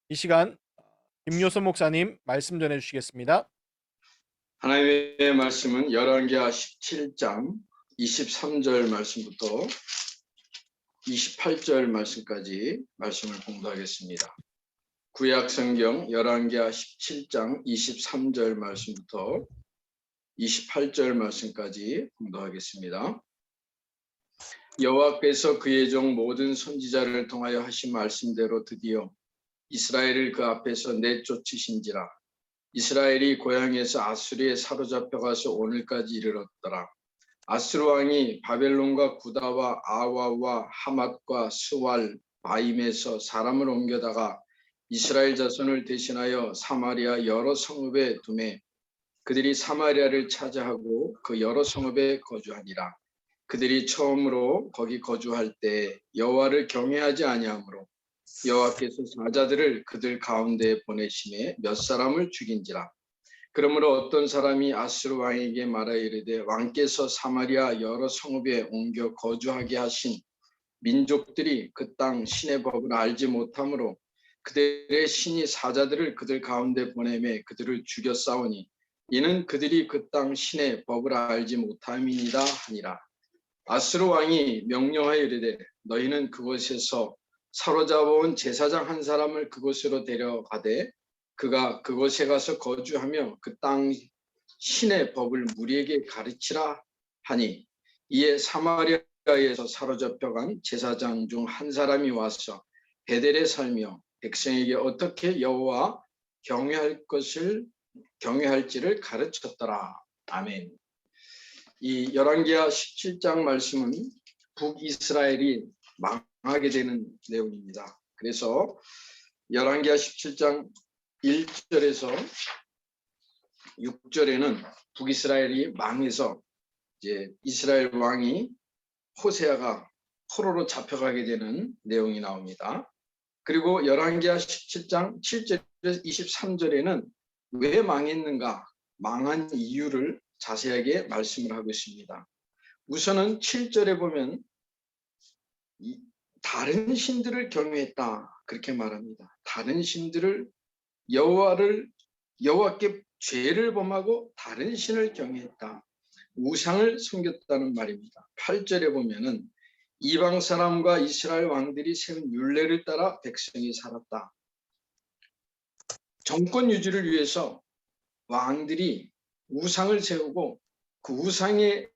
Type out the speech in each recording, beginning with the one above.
이 시간 김요선 목사님 말씀 전해 주시겠습니다. 하나님의 말씀은 열왕기하 17장 23절 말씀부터 28절 말씀까지 말씀을 공부하겠습니다. 구약성경 열왕기하 17장 23절 말씀부터 28절 말씀까지 공부하겠습니다. 여호와께서 그의 종 모든 선지자를 통하여 하신 말씀대로 드디어 이스라엘을 그 앞에서 내쫓으신지라. 이스라엘이 고향에서 아수리에 사로잡혀가서 오늘까지 이르렀더라. 아수르 왕이 바벨론과 구다와 아와와 하맛과 스왈 바임에서 사람을 옮겨다가 이스라엘 자손을 대신하여 사마리아 여러 성읍에 두매 그들이 사마리아를 차지하고 그 여러 성읍에 거주하니라. 그들이 처음으로 거기 거주할 때 여호와를 경외하지 아니하므로 여호와께서 사자들을 그들 가운데에 보내심에 몇 사람을 죽인지라. 그러므로 어떤 사람이 아수르 왕에게 말하여 이르되 왕께서 사마리아 여러 성읍에 옮겨 거주하게 하신 민족들이 그 땅 신의 법을 알지 못하므로 그들의 신이 사자들을 그들 가운데 보내매 그들을 죽여 싸우니 이는 그들이 그 땅 신의 법을 알지 못함이니라 하니라. 아수르 왕이 명령하여 이르되 너희는 그곳에서 사로잡아온 제사장 한 사람을 그곳으로 데려가되 그가 그곳에 가서 거주하며 그 땅 신의 법을 무리에게 가르치라 하니 이에 사마리아에서 사로잡혀간 제사장 중 한 사람이 와서 베델에 살며 백성에게 어떻게 여호와 경외할지를 가르쳤더라. 아멘. 이 열왕기하 17장 말씀은 북이스라엘이 망하게 되는 내용입니다. 그래서 열왕기하 17장 1절에서 6절에는 북이스라엘이 망해서 이제 이스라엘 왕이 호세아가 포로로 잡혀가게 되는 내용이 나옵니다. 그리고 열왕기하 17장 7절에서 23절에는 왜 망했는가, 망한 이유를 자세하게 말씀을 하고 있습니다. 우선은 7절에 보면 다른 신들을 경외했다 그렇게 말합니다. 다른 신들을 여호와께 죄를 범하고 다른 신을 경외했다. 우상을 섬겼다는 말입니다. 8절에 보면은 이방 사람과 이스라엘 왕들이 세운 율례를 따라 백성이 살았다. 정권 유지를 위해서 왕들이 우상을 세우고 그 우상에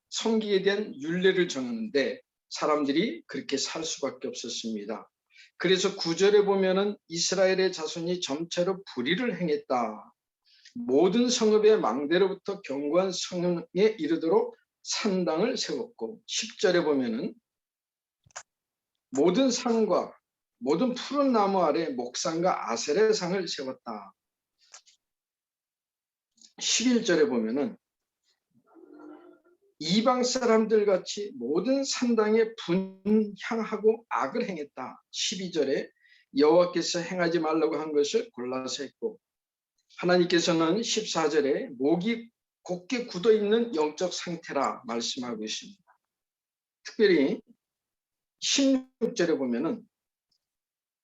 섬기게 된 율례를 정하는데 사람들이 그렇게 살 수밖에 없었습니다. 그래서 9절에 보면은 이스라엘의 자손이 점차로 불의를 행했다. 모든 성읍의 망대로부터 견고한 성에 이르도록 산당을 세웠고 10절에 보면은 모든 산과 모든 푸른 나무 아래 목상과 아세레 상을 세웠다. 11절에 보면은 이방 사람들 같이 모든 산당에 분향하고 악을 행했다. 12절에 여호와께서 행하지 말라고 한 것을 골라서 했고 하나님께서는 14절에 목이 곧게 굳어있는 영적 상태라 말씀하고 있습니다. 특별히 16절에 보면은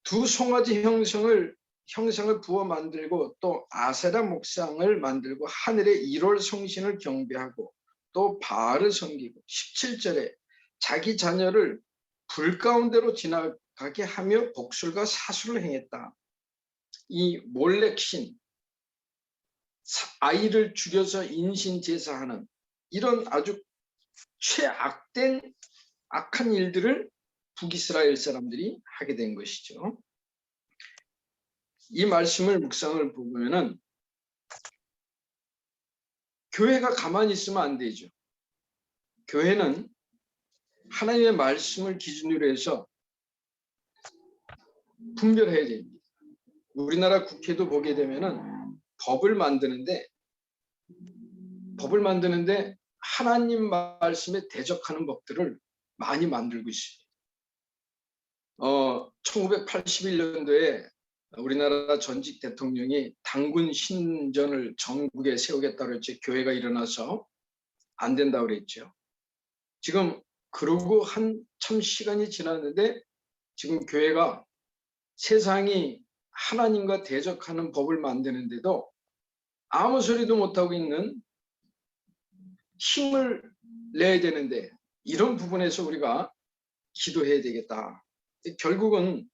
두 송아지 형상을 부어 만들고 또 아세라 목상을 만들고 하늘의 1월 성신을 경배하고 또 바알을 섬기고 17절에 자기 자녀를 불 가운데로 지나가게 하며 복술과 사수를 행했다. 이 몰렉신, 아이를 죽여서 인신 제사하는 이런 아주 최악된 악한 일들을 북이스라엘 사람들이 하게 된 것이죠. 이 말씀을 묵상을 보면은 교회가 가만히 있으면 안 되죠. 교회는 하나님의 말씀을 기준으로 해서 분별해야 됩니다. 우리나라 국회도 보게 되면은 법을 만드는데 하나님 말씀에 대적하는 법들을 많이 만들고 있습니다. 1981년도에 우리나라 전직 대통령이 당군 신전을 전국에 세우겠다고 했죠. 교회가 일어나서 안 된다고 그랬죠. 지금 그러고 한참 시간이 지났는데 지금 교회가 세상이 하나님과 대적하는 법을 만드는데도 아무 소리도 못하고 있는, 힘을 내야 되는데 이런 부분에서 우리가 기도해야 되겠다. 결국은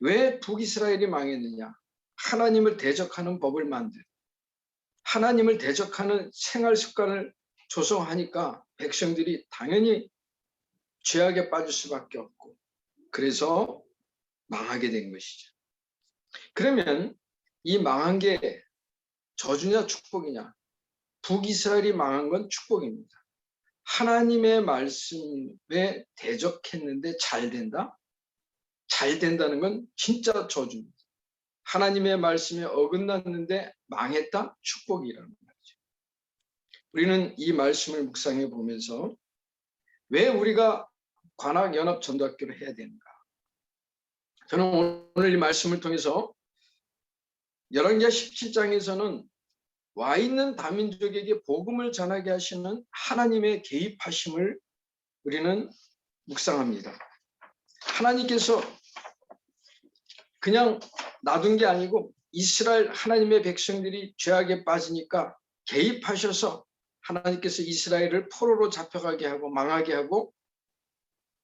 왜 북이스라엘이 망했느냐? 하나님을 대적하는 법을 만든, 하나님을 대적하는 생활 습관을 조성하니까 백성들이 당연히 죄악에 빠질 수밖에 없고, 그래서 망하게 된 것이죠. 그러면 이 망한 게 저주냐 축복이냐? 북이스라엘이 망한 건 축복입니다. 하나님의 말씀에 대적했는데 잘 된다? 잘 된다는 건 진짜 저주입니다. 하나님의 말씀에 어긋났는데 망했다? 축복이라는 거죠. 우리는 이 말씀을 묵상해 보면서 왜 우리가 관악연합전도학교를 해야 되는가? 저는 오늘 이 말씀을 통해서 열왕기하 17장에서는 와 있는 다민족에게 복음을 전하게 하시는 하나님의 개입하심을 우리는 묵상합니다. 하나님께서 그냥 놔둔 게 아니고 이스라엘 하나님의 백성들이 죄악에 빠지니까 개입하셔서 하나님께서 이스라엘을 포로로 잡혀가게 하고 망하게 하고,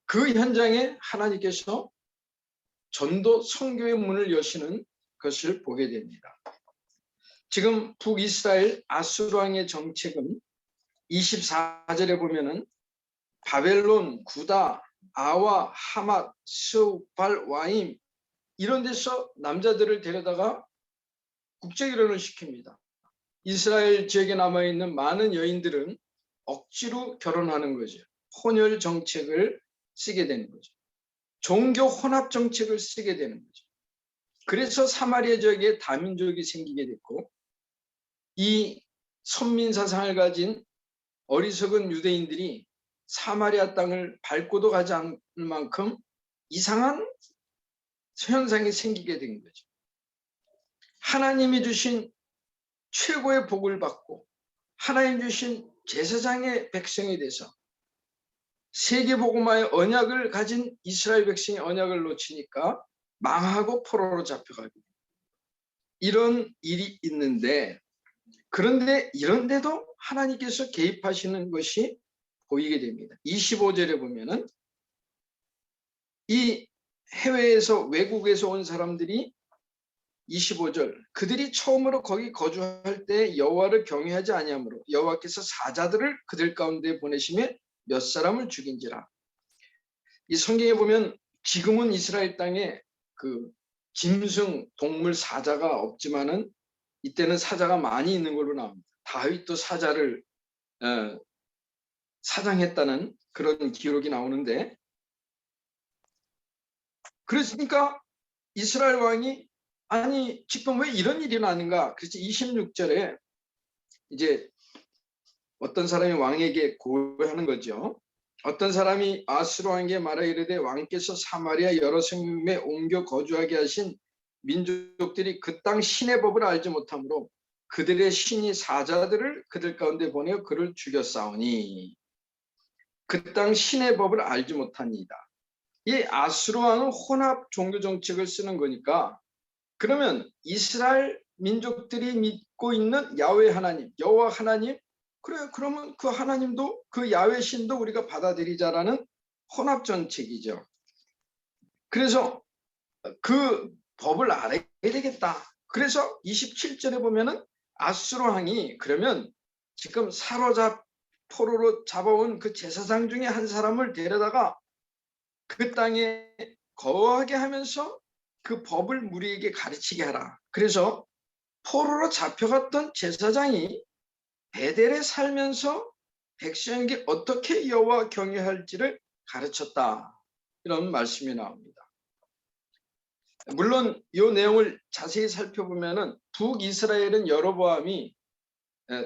그 현장에 하나님께서 전도 선교의 문을 여시는 것을 보게 됩니다. 지금 북이스라엘 아수르 왕의 정책은 24절에 보면은 바벨론, 구다, 아와, 하맛, 스발, 와임 이런 데서 남자들을 데려다가 국제결혼을 시킵니다. 이스라엘 지역에 남아있는 많은 여인들은 억지로 결혼하는 거죠. 혼혈 정책을 쓰게 되는 거죠. 종교 혼합 정책을 쓰게 되는 거죠. 그래서 사마리아 지역에 다민족이 생기게 됐고, 이 선민 사상을 가진 어리석은 유대인들이 사마리아 땅을 밟고도 가지 않을 만큼 이상한 현상이 생기게 된 거죠. 하나님이 주신 최고의 복을 받고 하나님 주신 제사장의 백성이 돼서 세계복음화의 언약을 가진 이스라엘 백성의 언약을 놓치니까 망하고 포로로 잡혀가게 됩니다. 이런 일이 있는데, 그런데 이런데도 하나님께서 개입하시는 것이 보이게 됩니다. 25절에 보면은 이 해외에서, 외국에서 온 사람들이 25절, 그들이 처음으로 거기 거주할 때 여호와를 경외하지 아니하므로 여호와께서 사자들을 그들 가운데 보내심에 몇 사람을 죽인지라. 이 성경에 보면 지금은 이스라엘 땅에 그 짐승 동물 사자가 없지만은 이때는 사자가 많이 있는 걸로 나옵니다. 다윗도 사자를 사장했다는 그런 기록이 나오는데, 그랬으니까 이스라엘 왕이 아니 지금 왜 이런 일이 나는가? 그래서 26절에 이제 어떤 사람이 왕에게 고하는 거죠. 어떤 사람이 아수르 왕에게 말하 이르되 왕께서 사마리아 여러 성읍에 옮겨 거주하게 하신 민족들이 그 땅 신의 법을 알지 못하므로 그들의 신이 사자들을 그들 가운데 보내어 그를 죽였사오니 그 땅 신의 법을 알지 못하니이다. 이 아수르 왕은 혼합 종교 정책을 쓰는 거니까, 그러면 이스라엘 민족들이 믿고 있는 야훼 하나님, 여호와 하나님, 그래 그러면 그 하나님도 그 야훼 신도 우리가 받아들이자라는 혼합 정책이죠. 그래서 그 법을 알아야 되겠다. 그래서 27절에 보면은 아수르 왕이 그러면 지금 사로잡 포로로 잡아온 그 제사장 중에 한 사람을 데려다가 그 땅에 거하게 하면서 그 법을 무리에게 가르치게 하라. 그래서 포로로 잡혀갔던 제사장이 베델에 살면서 백성에게 어떻게 여호와 경외할지를 가르쳤다. 이런 말씀이 나옵니다. 물론 이 내용을 자세히 살펴보면은 북이스라엘은 여로보암이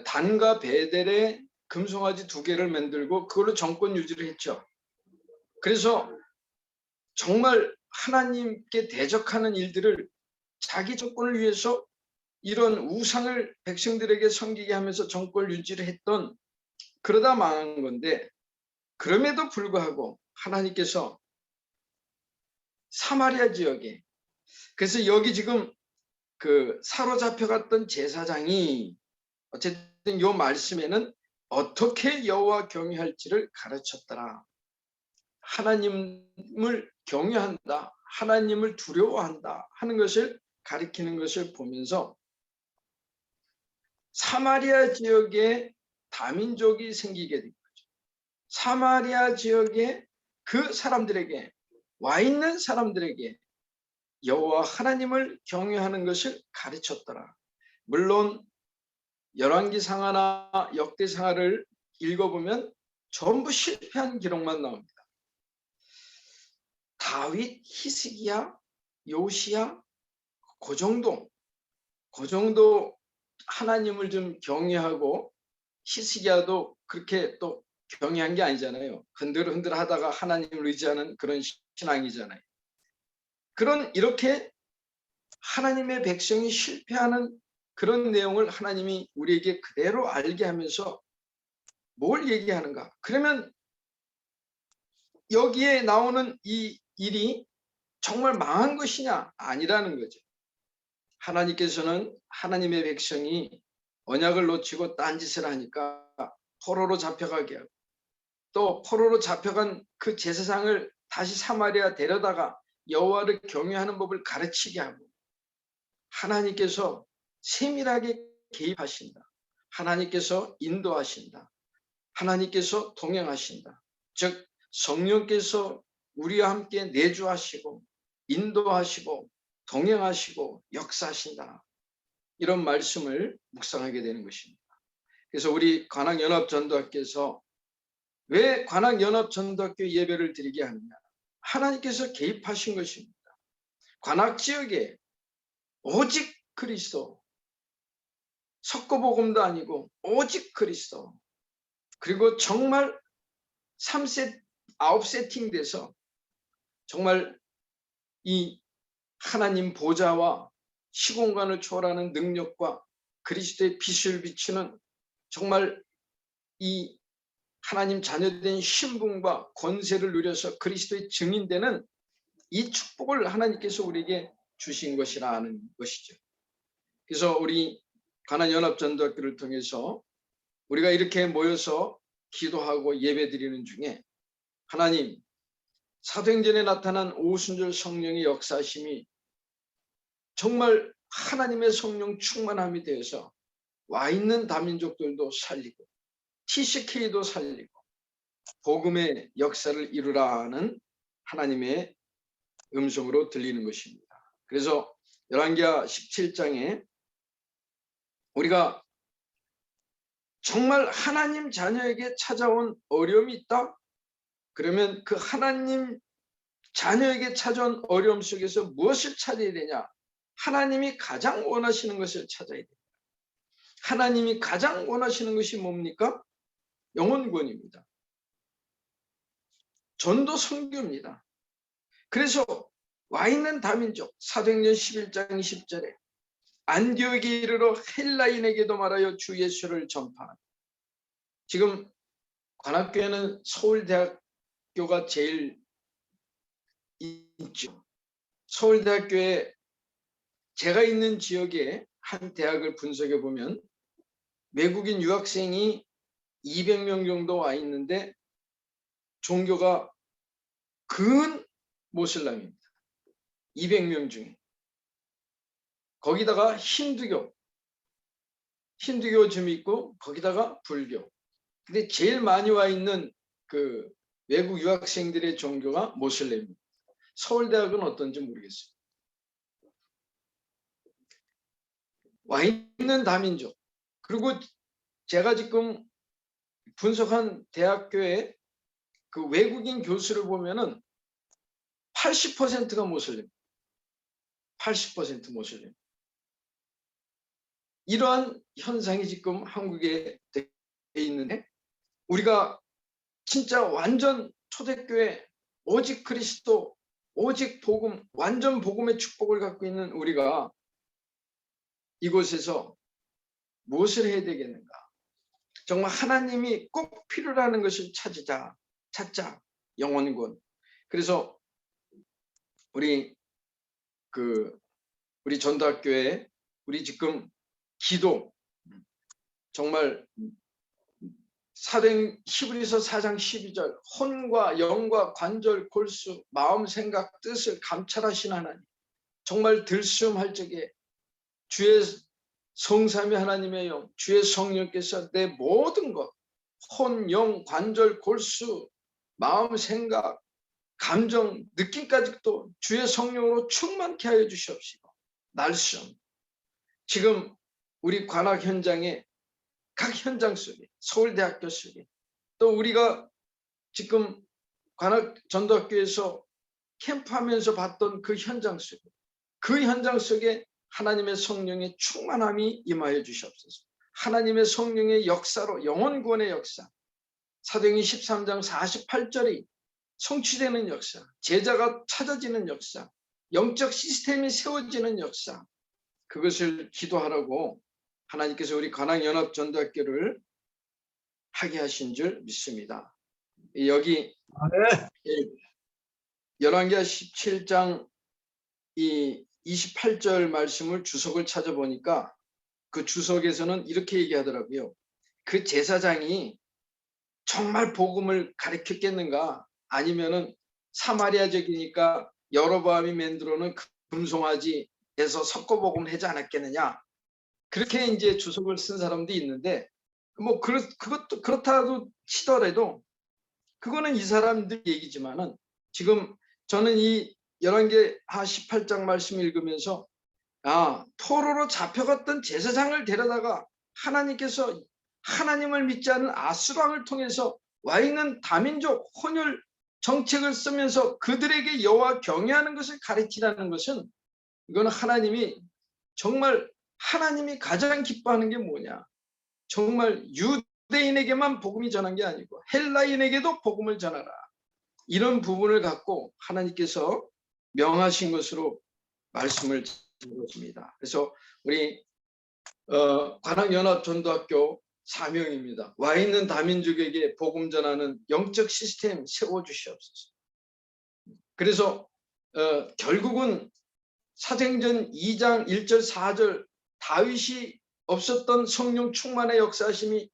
단과 베델에 금송아지 2개를 만들고 그걸로 정권 유지를 했죠. 그래서 정말 하나님께 대적하는 일들을 자기 정권을 위해서 이런 우상을 백성들에게 섬기게 하면서 정권을 유지를 했던, 그러다 망한 건데, 그럼에도 불구하고 하나님께서 사마리아 지역에, 그래서 여기 지금 그 사로잡혀갔던 제사장이 어쨌든 요 말씀에는 어떻게 여호와 경외할지를 가르쳤더라. 하나님을 경외한다, 하나님을 두려워한다 하는 것을 가리키는 것을 보면서 사마리아 지역에 다민족이 생기게 된 거죠. 사마리아 지역에 그 사람들에게, 와 있는 사람들에게 여호와 하나님을 경외하는 것을 가르쳤더라. 물론 열왕기상하나 역대상하를 읽어보면 전부 실패한 기록만 나옵니다. 다윗, 히스기야, 요시야 그 정도 하나님을 좀 경외하고, 히스기야도 그렇게 또 경외한 게 아니잖아요. 흔들흔들 하다가 하나님을 의지하는 그런 신앙이잖아요. 그런 이렇게 하나님의 백성이 실패하는 그런 내용을 하나님이 우리에게 그대로 알게 하면서 뭘 얘기하는가? 그러면 여기에 나오는 이 일이 정말 망한 것이냐? 아니라는 거죠. 하나님께서는 하나님의 백성이 언약을 놓치고 딴짓을 하니까 포로로 잡혀가게 하고, 또 포로로 잡혀간 그 제사장을 다시 사마리아 데려다가 여호와를 경외하는 법을 가르치게 하고, 하나님께서 세밀하게 개입하신다. 하나님께서 인도하신다. 하나님께서 동행하신다. 즉 성령께서 우리와 함께 내주하시고 인도하시고 동행하시고 역사하신다. 이런 말씀을 묵상하게 되는 것입니다. 그래서 우리 관악연합전도학교에서 왜 관악연합전도학교 예배를 드리게 하느냐? 하나님께서 개입하신 것입니다. 관악지역에 오직 그리스도, 석고복음도 아니고 오직 그리스도, 그리고 정말 3세, 9세팅 돼서 정말 이 하나님 보좌와 시공간을 초월하는 능력과 그리스도의 빛을 비추는 정말 이 하나님 자녀된 신분과 권세를 누려서 그리스도의 증인되는 이 축복을 하나님께서 우리에게 주신 것이라 하는 것이죠. 그래서 우리 관악연합전도학교를 통해서 우리가 이렇게 모여서 기도하고 예배드리는 중에 하나님, 사도행전에 나타난 오순절 성령의 역사심이 정말 하나님의 성령 충만함이 되어서 와 있는 다민족들도 살리고 TCK도 살리고 복음의 역사를 이루라는 하나님의 음성으로 들리는 것입니다. 그래서 열왕기하 17장에 우리가 정말 하나님 자녀에게 찾아온 어려움이 있다? 그러면 그 하나님 자녀에게 찾아온 어려움 속에서 무엇을 찾아야 되냐? 하나님이 가장 원하시는 것을 찾아야 됩니다. 하나님이 가장 원하시는 것이 뭡니까? 영혼구원입니다. 전도 선교입니다. 그래서 와 있는 다민족 사도행전 11장 20절에 안디옥에 이르러 헬라인에게도 말하여 주 예수를 전파하라. 지금 관악교회는 서울대학교가 제일 있죠. 서울대학교에 제가 있는 지역에 한 대학을 분석해 보면 외국인 유학생이 200명 정도 와 있는데 종교가 근 모슬람입니다. 200명 중에. 거기다가 힌두교 좀 있고 거기다가 불교. 근데 제일 많이 와 있는 그 외국 유학생들의 종교가 모슬렘입니다. 서울대학은 어떤지 모르겠어요. 와 있는 다민족. 그리고 제가 지금 분석한 대학교의 그 외국인 교수를 보면은 80%가 모슬렘. 80% 모슬렘. 이러한 현상이 지금 한국에 돼 있는데 우리가 진짜 완전 초대교회 오직 그리스도 오직 복음 완전 복음의 축복을 갖고 있는 우리가 이곳에서 무엇을 해야 되겠는가? 정말 하나님이 꼭 필요로 것을 찾자 영혼군. 그래서 우리 전도학교에 우리 지금 기도 정말 히브리서 4장 12절 혼과 영과 관절 골수 마음 생각 뜻을 감찰하신 하나님, 정말 들숨할 적에 주의 성삼위 하나님의 영, 주의 성령께서 내 모든 것, 혼, 영, 관절, 골수, 마음, 생각, 감정, 느낌까지도 주의 성령으로 충만케 하여 주시옵시고, 날숨, 지금 우리 관악 현장에 각 현장 속에, 서울대학교 속에, 또 우리가 지금 관악 전도학교에서 캠프하면서 봤던 그 현장 속에 하나님의 성령의 충만함이 임하여 주시옵소서. 하나님의 성령의 역사로 영혼 구원의 역사, 사도행전 13장 48절이 성취되는 역사, 제자가 찾아지는 역사, 영적 시스템이 세워지는 역사, 그것을 기도하라고 하나님께서 우리 관악연합전도학교를 하게 하신 줄 믿습니다. 여기 열왕기하 17장 이 28절 말씀을 주석을 찾아보니까 그 주석에서는 이렇게 얘기하더라고요. 그 제사장이 정말 복음을 가르쳤겠는가, 아니면은 사마리아적이니까 여로보암이 만들어놓은 금송아지에서 섞어복음을 하지 않았겠느냐, 그렇게 이제 주석을 쓴 사람도 있는데, 뭐 그것도 그렇다도 치더라도 그거는 이 사람들 얘기지만은, 지금 저는 이 11개 하 18장 말씀 읽으면서 포로로 잡혀갔던 제사장을 데려다가 하나님께서 하나님을 믿지 않은 아수랑을 통해서 와 있는 다민족 혼혈 정책을 쓰면서 그들에게 여호와 경외하는 것을 가르치라는 것은, 이거는 하나님이 정말 하나님이 가장 기뻐하는 게 뭐냐, 정말 유대인에게만 복음이 전한 게 아니고 헬라인에게도 복음을 전하라, 이런 부분을 갖고 하나님께서 명하신 것으로 말씀을 드렸습니다. 그래서 우리 관악연합전도학교 사명입니다. 와 있는 다민족에게 복음 전하는 영적 시스템 세워주시옵소서. 그래서 결국은 사도행전 2장 1절 4절 다윗이 없었던 성령 충만의 역사심이,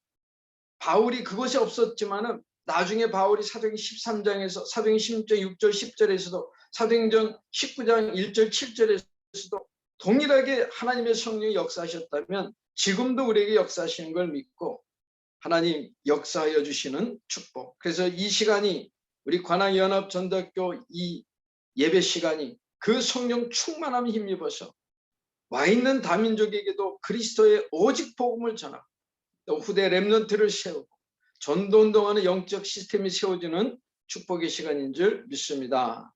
바울이 그것이 없었지만은 나중에 바울이 사도행전 13장에서, 사도행전 16장 6절 10절에서도, 사도행전 19장 1절 7절에서도 동일하게 하나님의 성령이 역사하셨다면 지금도 우리에게 역사하시는 걸 믿고 하나님 역사하여 주시는 축복. 그래서 이 시간이, 우리 관악연합전도학교 이 예배 시간이 그 성령 충만함에 힘입어서 와 있는 다민족에게도 그리스도의 오직 복음을 전하고, 또 후대 렘넌트를 세우고 전도운동하는 영적 시스템이 세워지는 축복의 시간인 줄 믿습니다.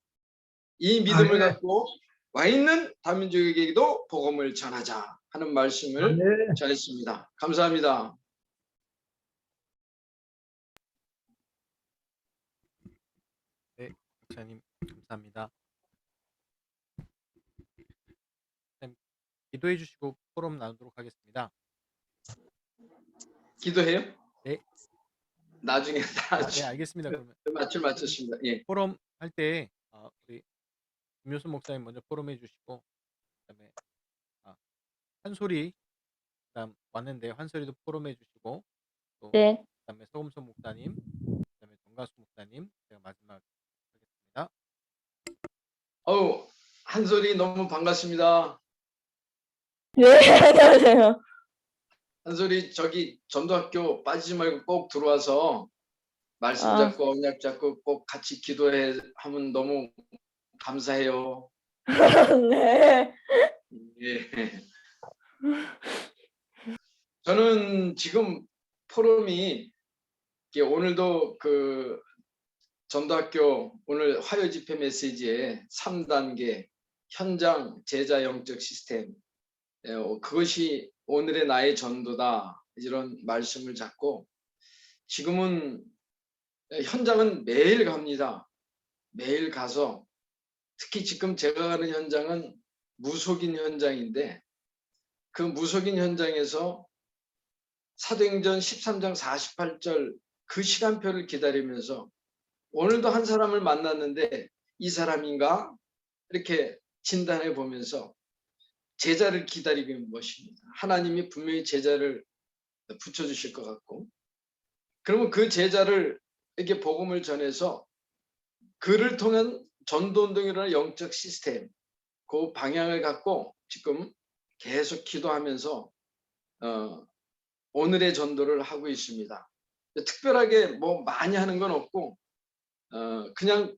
이 믿음을 갖고 와 있는 다민족에게도 복음을 전하자 하는 말씀을 전했습니다. 감사합니다. 네, 목사님 감사합니다. 기도해 주시고 포럼 나누도록 하겠습니다. 기도해요? 네. 나중에 네, 알겠습니다. 그러면 맞췄습니다. 예. 포럼 할 때 우리 김효수 목사님 먼저 포럼 해주시고, 그다음에 한솔이 그다음 왔는데 한솔이도 포럼 해주시고, 또 네. 그다음에 서금선 목사님, 그다음에 정가수 목사님, 제가 마지막 하겠습니다. 한솔이 너무 반갑습니다. 네, 안녕하세요. 한솔이 저기 전도학교 빠지지 말고 꼭 들어와서 말씀 잡고 언약 잡고 꼭 같이 기도해 하면 너무 감사해요. 네. 예. 저는 지금 포럼이 오늘도 그 전도학교 오늘 화요 집회 메시지에 3단계 현장 제자 영적 시스템, 그것이 오늘의 나의 전도다, 이런 말씀을 잡고, 지금은 현장은 매일 갑니다. 매일 가서, 특히 지금 제가 가는 현장은 무속인 현장인데, 그 무속인 현장에서 사도행전 13장 48절 그 시간표를 기다리면서, 오늘도 한 사람을 만났는데 이 사람인가 이렇게 진단해 보면서 제자를 기다리고 있는 것입니다. 하나님이 분명히 제자를 붙여주실 것 같고, 그러면 그 제자를 이렇게 복음을 전해서 그를 통한 전도운동이라는 영적 시스템, 그 방향을 갖고 지금 계속 기도하면서 오늘의 전도를 하고 있습니다. 특별하게 뭐 많이 하는 건 없고 그냥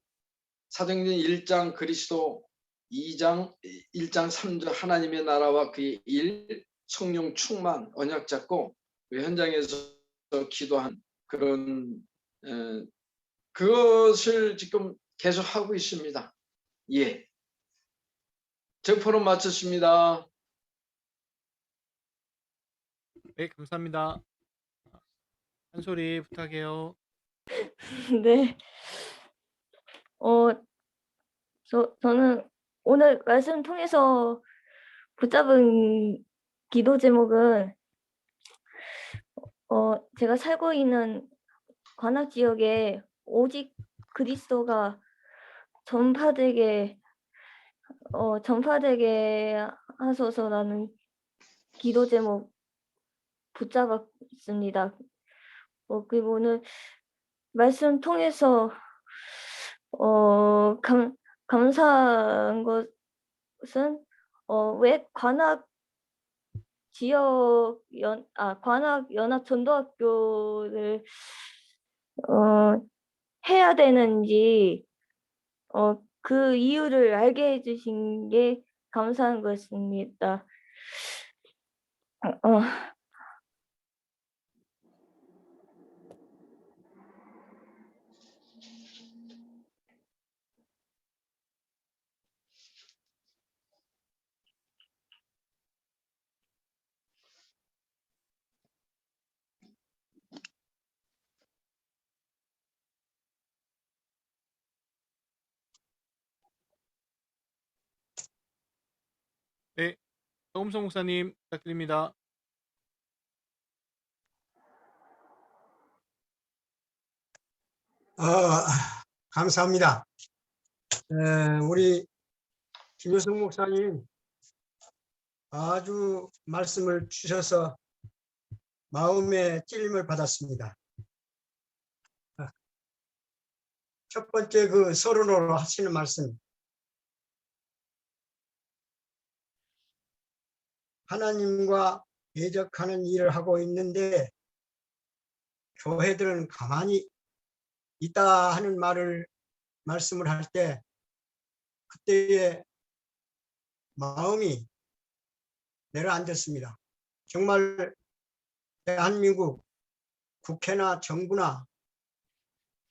사도행전 1장 그리스도, 2장 1장 3절 하나님의 나라와 그의 일, 성령 충만, 언약 잡고 그 현장에서 기도한 그런 그것을 지금 계속 하고 있습니다. 예. 제 포럼 마쳤습니다. 네, 감사합니다. 한 소리 부탁해요. 네. 저는 오늘 말씀 통해서 붙잡은 기도 제목은 제가 살고 있는 관악 지역에 오직 그리스도가 전파되게 하소서라는 기도 제목 붙잡았습니다. 그리고 오늘 말씀 통해서 감사한 것은 왜 관악 연합 전도학교를 해야 되는지 그 이유를 알게 해주신 게 감사한 것입니다. 네, 서금성 목사님 부탁드립니다. 감사합니다. 우리 김효성 목사님 아주 말씀을 주셔서 마음의 찔림을 받았습니다. 첫 번째 그 서론으로 하시는 말씀, 하나님과 대적하는 일을 하고 있는데 교회들은 가만히 있다 하는 말씀을 할 때 그때의 마음이 내려앉았습니다. 정말 대한민국 국회나 정부나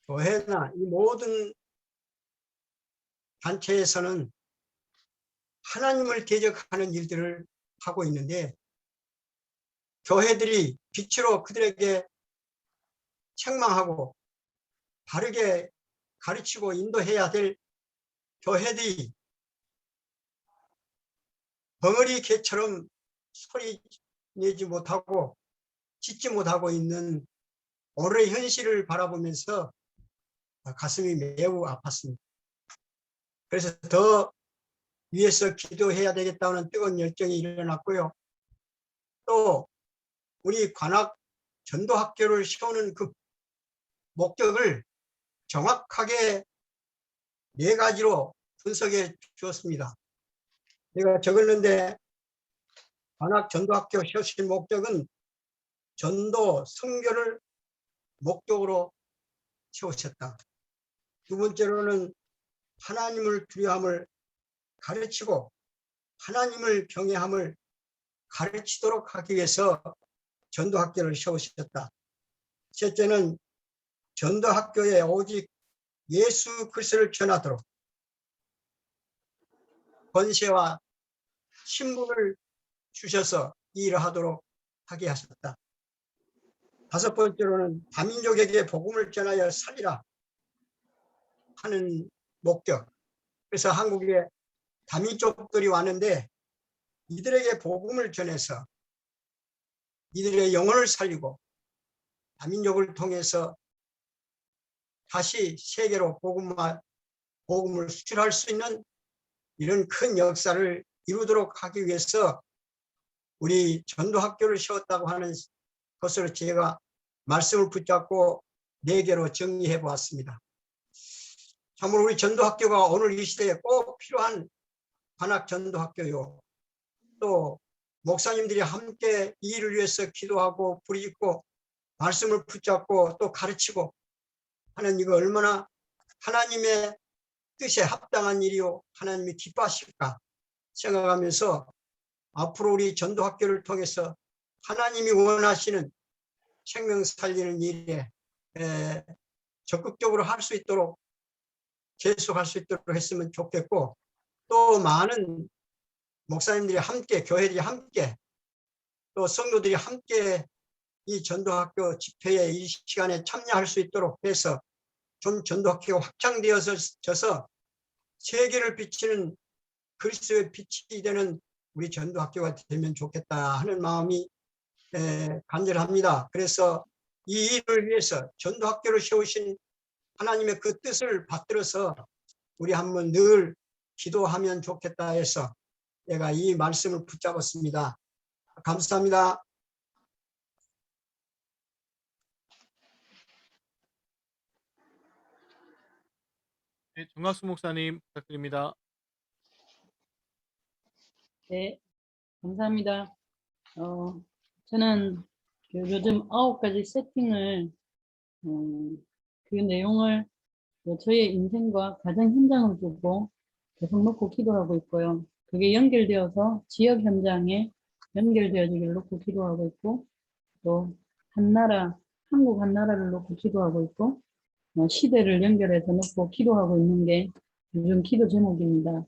교회나 이 모든 단체에서는 하나님을 대적하는 일들을 하고 있는데 교회들이 빛으로 그들에게 책망하고 바르게 가르치고 인도해야 될 교회들이 벙어리 개처럼 소리 내지 못하고 짖지 못하고 있는 오늘의 현실을 바라보면서 가슴이 매우 아팠습니다. 그래서 더 위에서 기도해야 되겠다는 뜨거운 열정이 일어났고요. 또 우리 관악 전도학교를 세우는 그 목적을 정확하게 4가지로 분석해 주었습니다. 제가 적었는데 관악 전도학교 세우신 목적은 전도 선교를 목적으로 세우셨다. 두 번째로는 하나님을 두려움을 가르치고 하나님을 경외함을 가르치도록 하기 위해서 전도학교를 세우셨다. 셋째는 전도학교에 오직 예수 그리스도를 전하도록 권세와 신분을 주셔서 일을 하도록 하게 하셨다. 다섯 번째로는 다민족에게 복음을 전하여 살리라 하는 목적. 그래서 한국에 다민족들이 왔는데 이들에게 복음을 전해서 이들의 영혼을 살리고 다민족을 통해서 다시 세계로 복음을 수출할 수 있는 이런 큰 역사를 이루도록 하기 위해서 우리 전도학교를 세웠다고 하는 것으로 제가 말씀을 붙잡고 4개로 정리해 보았습니다. 참으로 우리 전도학교가 오늘 이 시대에 꼭 필요한 관악 전도학교요. 또 목사님들이 함께 이 일을 위해서 기도하고 부르짖고 말씀을 붙잡고 또 가르치고 하는 이거 얼마나 하나님의 뜻에 합당한 일이요 하나님이 기뻐하실까 생각하면서 앞으로 우리 전도학교를 통해서 하나님이 원하시는 생명 살리는 일에 적극적으로 할 수 있도록 계속할 수 있도록 했으면 좋겠고, 또 많은 목사님들이 함께, 교회들이 함께, 또 성도들이 함께 이 전도학교 집회에 이 시간에 참여할 수 있도록 해서 좀 전도학교가 확장되어서 세계를 비치는 그리스도의 빛이 되는 우리 전도학교가 되면 좋겠다 하는 마음이 간절합니다. 그래서 이 일을 위해서 전도학교를 세우신 하나님의 그 뜻을 받들어서 우리 한번 늘 기도하면 좋겠다 해서 내가 이 말씀을 붙잡았습니다. 감사합니다. 네, 정학수 목사님 부탁드립니다. 네, 감사합니다. 저는 요즘 9가지 세팅을 그 내용을 저의 인생과 가정 현장을 두고 계속 놓고 기도하고 있고요. 그게 연결되어서 지역 현장에 연결되어지기를 놓고 기도하고 있고, 또 한나라, 한국 한나라를 놓고 기도하고 있고, 시대를 연결해서 놓고 기도하고 있는 게 요즘 기도 제목입니다.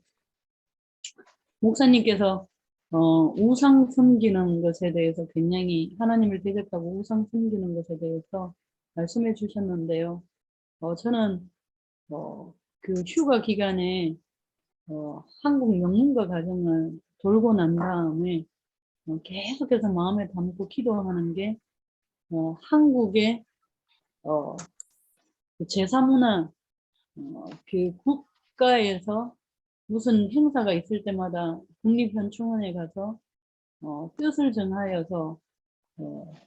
목사님께서 우상 숨기는 것에 대해서 굉장히 하나님을 대적하고 우상 숨기는 것에 대해서 말씀해 주셨는데요. 저는 그 휴가 기간에 한국 영문과 과정을 돌고 난 다음에 계속해서 마음에 담고 기도하는 게 한국의 그 제사문화 그 국가에서 무슨 행사가 있을 때마다 국립현충원에 가서 뜻을 정하여서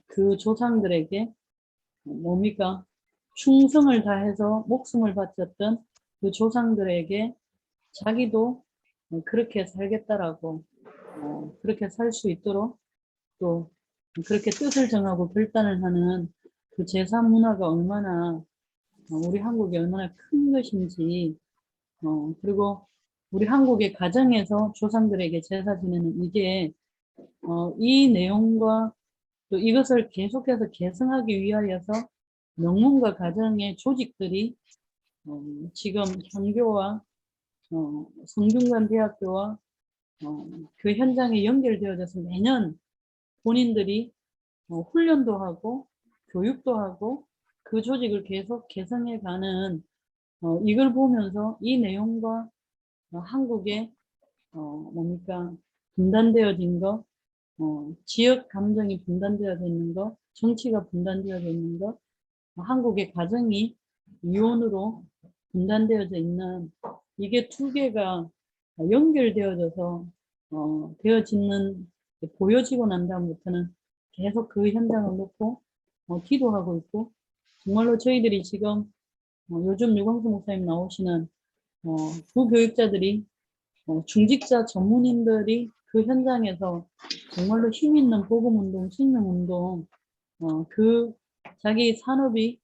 그 조상들에게 뭡니까? 충성을 다해서 목숨을 바쳤던 그 조상들에게 자기도 그렇게 살겠다라고 그렇게 살 수 있도록 또 그렇게 뜻을 정하고 결단을 하는 그 제사 문화가 얼마나 우리 한국이 얼마나 큰 것인지 그리고 우리 한국의 가정에서 조상들에게 제사 지내는 이게 이 내용과 또 이것을 계속해서 계승하기 위하여서 명문과 가정의 조직들이 지금 현교와 성균관 대학교와 그 현장에 연결되어져서 매년 본인들이 훈련도 하고 교육도 하고 그 조직을 계속 개성해 가는 이걸 보면서 이 내용과 한국의 뭡니까 분단되어진 거, 지역 감정이 분단되어져 있는 거, 정치가 분단되어져 있는 거, 한국의 가정이 이혼으로 분단되어져 있는 이게 두 개가 연결되어져서 되어지는 보여지고 난 다음부터는 계속 그 현장을 놓고 기도하고 있고, 정말로 저희들이 지금 요즘 유광수 목사님 나오시는 부교육자들이 중직자 전문인들이 그 현장에서 정말로 힘 있는 복음운동, 신명운동, 그 자기 산업이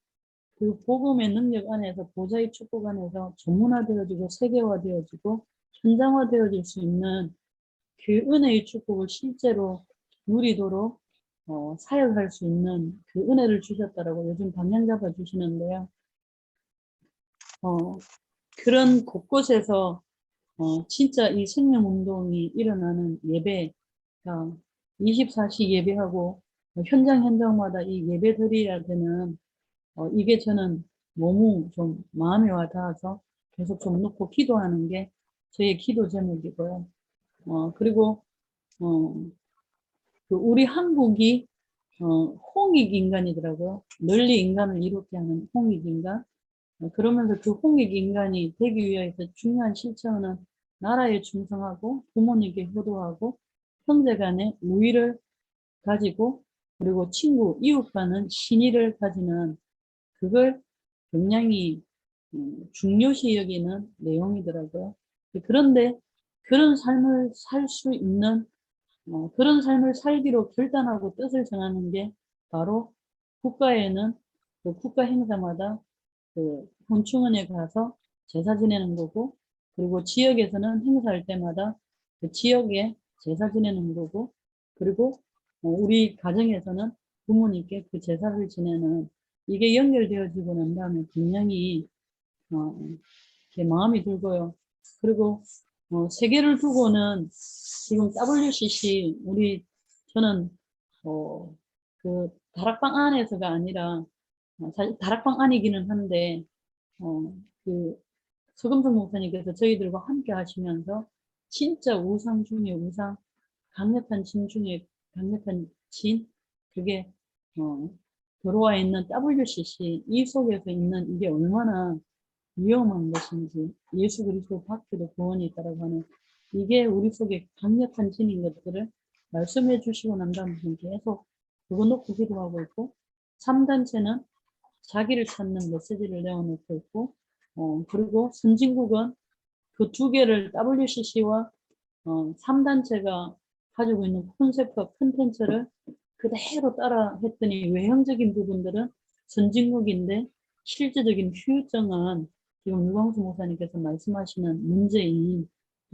그 복음의 능력 안에서 보좌의 축복 안에서 전문화되어지고 세계화되어지고 현장화되어질 수 있는 그 은혜의 축복을 실제로 누리도록 사역할 수 있는 그 은혜를 주셨다라고 요즘 방향 잡아 주시는데요. 그런 곳곳에서 진짜 이 생명운동이 일어나는 예배가 24시 예배하고 현장마다 이 예배 드려야 되는 이게 저는 너무 좀 마음에 와 닿아서 계속 좀 놓고 기도하는 게 저의 기도 제목이고요. 그리고 그 우리 한국이 홍익인간이더라고요. 널리 인간을 이롭게 하는 홍익인간. 그러면서 그 홍익인간이 되기 위해서 중요한 실천은 나라에 충성하고 부모님께 효도하고 형제간의 우위를 가지고 그리고 친구, 이웃과는 신의를 가지는 그걸 굉장히 중요시 여기는 내용이더라고요. 그런데 그런 삶을 살 수 있는 그런 삶을 살기로 결단하고 뜻을 정하는 게 바로 국가에는 그 국가 행사마다 그 혼충원에 가서 제사 지내는 거고 그리고 지역에서는 행사할 때마다 그 지역에 제사 지내는 거고 그리고 우리 가정에서는 부모님께 그 제사를 지내는 이게 연결되어지고 난 다음에 굉장히 이렇게 마음이 들고요. 그리고 세계를 두고는 지금 WCC 저는 그 다락방 안에서가 아니라 사실 다락방 안이기는 한데 그 서금석 목사님께서 저희들과 함께 하시면서 진짜 우상 중에 우상, 강력한 진 중에 강력한 진, 그게 들어와 있는 WCC 이 속에서 있는 이게 얼마나 위험한 것인지 예수 그리스도 밖에도 구원이 있다라고 하는 이게 우리 속에 강력한 진인 것들을 말씀해 주시고 난 다음에 계속 그거 놓고 기도하고 있고 3단체는 자기를 찾는 메시지를 내어놓고 있고 그리고 선진국은 그 두 개를 WCC와 3단체가 가지고 있는 콘셉트와 컨텐츠를 그대로 따라 했더니 외형적인 부분들은 선진국인데 실제적인 후유증은 지금 유광수 목사님께서 말씀하시는 문제인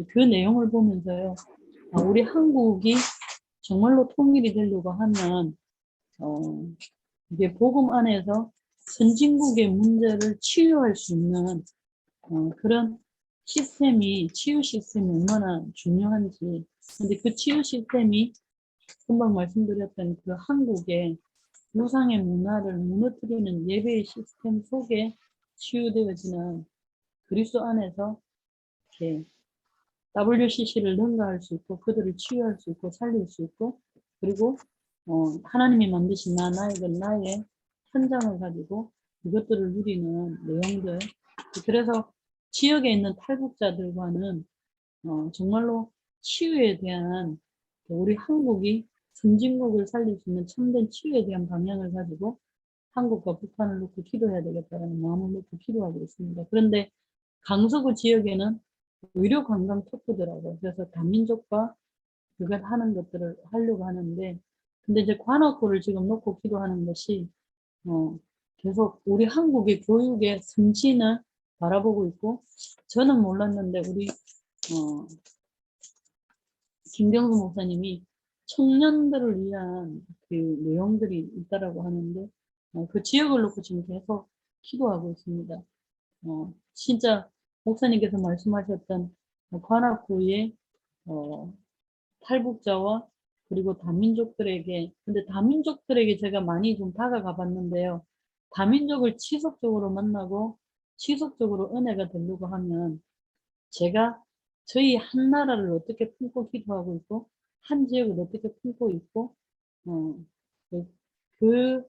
그 내용을 보면서요. 우리 한국이 정말로 통일이 되려고 하면 이게 복음 안에서 선진국의 문제를 치유할 수 있는 그런 시스템이 치유 시스템이 얼마나 중요한지 근데 그 치유 시스템이 금방 말씀드렸던 그 한국의 우상의 문화를 무너뜨리는 예배의 시스템 속에 치유되어지는 그리스도 안에서 이렇게 WCC를 능가할 수 있고 그들을 치유할 수 있고 살릴 수 있고 그리고 하나님이 만드신 나의 현장을 가지고 이것들을 누리는 내용들 그래서 지역에 있는 탈북자들과는 정말로 치유에 대한 우리 한국이 선진국을 살릴 수 있는 참된 치유에 대한 방향을 가지고 한국과 북한을 놓고 기도해야 되겠다는 마음을 놓고 기도하고 있습니다. 그런데 강서구 지역에는 의료 관광 특구더라고요. 그래서 다민족과 그걸 하는 것들을 하려고 하는데 근데 이제 관악구를 지금 놓고 기도하는 것이 계속 우리 한국의 교육의 승진을 바라보고 있고 저는 몰랐는데 우리 김경수 목사님이 청년들을 위한 그 내용들이 있다라고 하는데 그 지역을 놓고 지금 계속 기도하고 있습니다. 진짜 목사님께서 말씀하셨던 관악구의 탈북자와 그리고 다민족들에게 근데 다민족들에게 제가 많이 좀 다가가 봤는데요. 다민족을 지속적으로 만나고 지속적으로 은혜가 되려고 하면 제가 저희 한 나라를 어떻게 품고 기도하고 있고 한 지역을 어떻게 품고 있고 그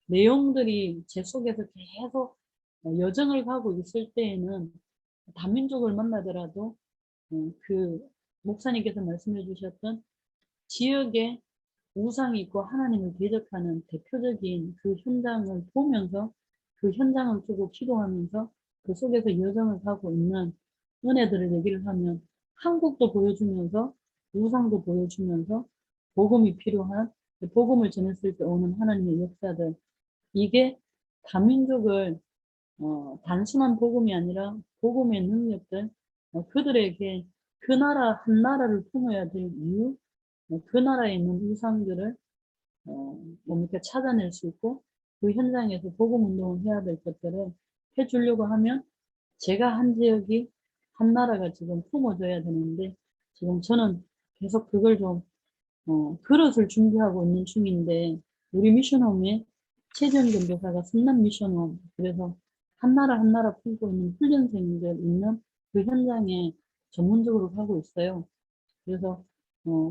내용들이 제 속에서 계속 여정을 가고 있을 때에는 다민족을 만나더라도 그 목사님께서 말씀해 주셨던 지역에 우상이 있고 하나님을 대적하는 대표적인 그 현장을 보면서 그 현장을 두고 기도하면서 그 속에서 여정을 가고 있는 은혜들을 얘기를 하면 한국도 보여주면서 우상도 보여주면서 복음이 필요한 복음을 전했을 때 오는 하나님의 역사들 이게 다민족을 단순한 복음이 아니라 복음의 능력들 그들에게 그 나라 한 나라를 품어야 될 이유 그 나라에 있는 우상들을 이렇게 찾아낼 수 있고 그 현장에서 복음 운동을 해야 될 것들을 해주려고 하면 제가 한 지역이 한 나라가 지금 품어져야 되는데 지금 저는 계속 그걸 좀 그릇을 준비하고 있는 중인데 우리 미션홈에 최정근 교사가 성남 미션홈 그래서 한 나라 품고 있는 훈련생들 있는 그 현장에 전문적으로 가고 있어요. 그래서